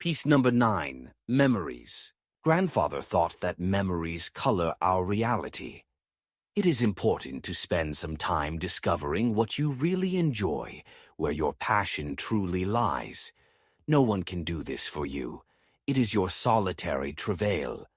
Piece number 9, Memories. Grandfather thought that memories color our reality. It is important to spend some time discovering what you really enjoy, where your passion truly lies. No one can do this for you. It is your solitary travail.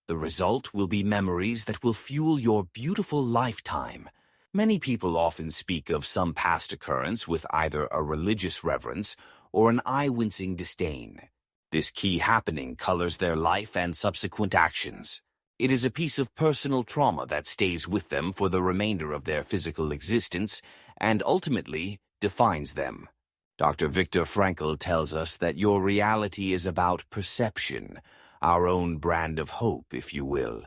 The result will be memories that will fuel your beautiful lifetime. Many people often speak of some past occurrence with either a religious reverence or an eye-wincing disdain. This key happening colors their life and subsequent actions. It is a piece of personal trauma that stays with them for the remainder of their physical existence and ultimately defines them. Dr. Viktor Frankl tells us that your reality is about perception, our own brand of hope, if you will.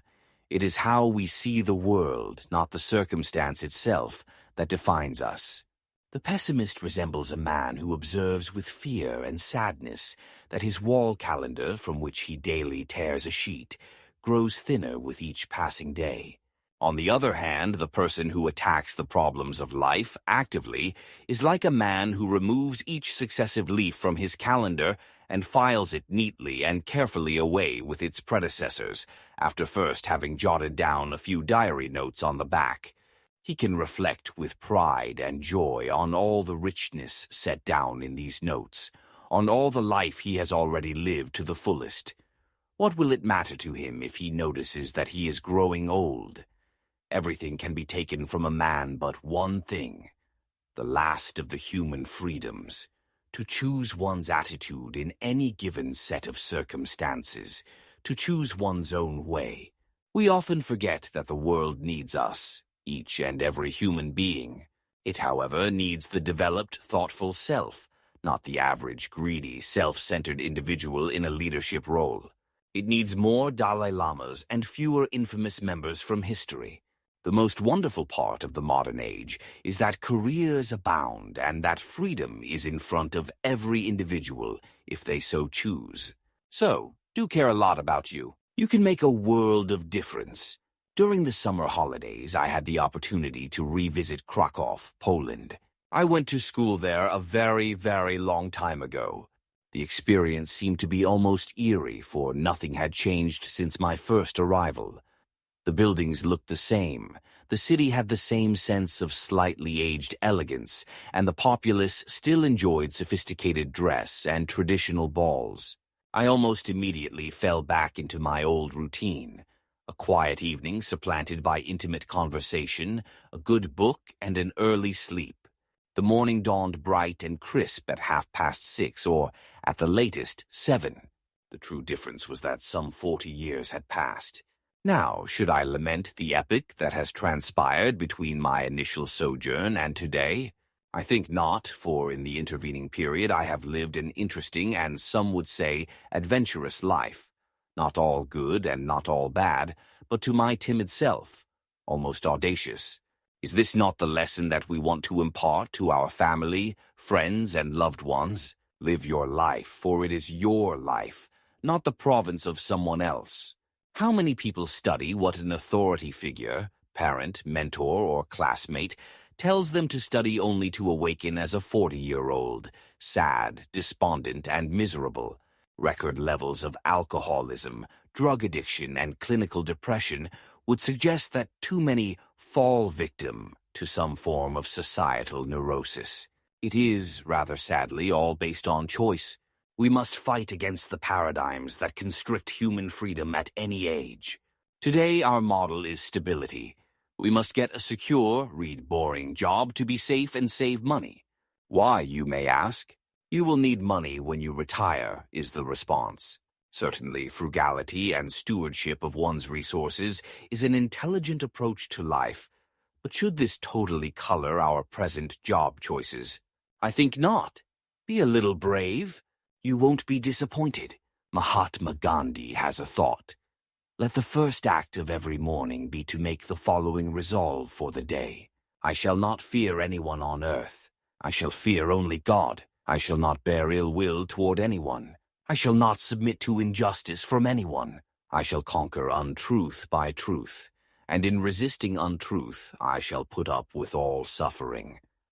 It is how we see the world, not the circumstance itself, that defines us. The pessimist resembles a man who observes with fear and sadness that his wall calendar, from which he daily tears a sheet, grows thinner with each passing day. On the other hand, the person who attacks the problems of life actively is like a man who removes each successive leaf from his calendar and files it neatly and carefully away with its predecessors, after first having jotted down a few diary notes on the back. He can reflect with pride and joy on all the richness set down in these notes, on all the life he has already lived to the fullest. What will it matter to him if he notices that he is growing old? Everything can be taken from a man but one thing, the last of the human freedoms, to choose one's attitude in any given set of circumstances, to choose one's own way. We often forget that the world needs us, each and every human being. It, however, needs the developed, thoughtful self, not the average, greedy, self-centered individual in a leadership role. It needs more Dalai Lamas and fewer infamous members from history. The most wonderful part of the modern age is that careers abound and that freedom is in front of every individual, if they so choose. So, do care a lot about you. You can make a world of difference. During the summer holidays, I had the opportunity to revisit Krakow, Poland. I went to school there a very, very long time ago. The experience seemed to be almost eerie, for nothing had changed since my first arrival. The buildings looked the same, the city had the same sense of slightly aged elegance, and the populace still enjoyed sophisticated dress and traditional balls. I almost immediately fell back into my old routine. A quiet evening supplanted by intimate conversation, a good book, and an early sleep. The morning dawned bright and crisp at 6:30, or, at the latest, 7. The true difference was that some 40 years had passed. Now, should I lament the epoch that has transpired between my initial sojourn and today? I think not, for in the intervening period I have lived an interesting and, some would say, adventurous life. Not all good and not all bad, but to my timid self, almost audacious. Is this not the lesson that we want to impart to our family, friends, and loved ones? Live your life, for it is your life, not the province of someone else. How many people study what an authority figure, parent, mentor, or classmate, tells them to study only to awaken as a 40-year-old, sad, despondent, and miserable? Record levels of alcoholism, drug addiction, and clinical depression would suggest that too many fall victim to some form of societal neurosis. It is, rather sadly, all based on choice. We must fight against the paradigms that constrict human freedom at any age. Today, our model is stability. We must get a secure, read boring job to be safe and save money. Why, you may ask? You will need money when you retire, is the response. Certainly, frugality and stewardship of one's resources is an intelligent approach to life, but should this totally color our present job choices? I think not. Be a little brave. You won't be disappointed. Mahatma Gandhi has a thought. Let the first act of every morning be to make the following resolve for the day. I shall not fear anyone on earth. I shall fear only God. I shall not bear ill will toward anyone. I shall not submit to injustice from anyone. I shall conquer untruth by truth, and in resisting untruth I shall put up with all suffering.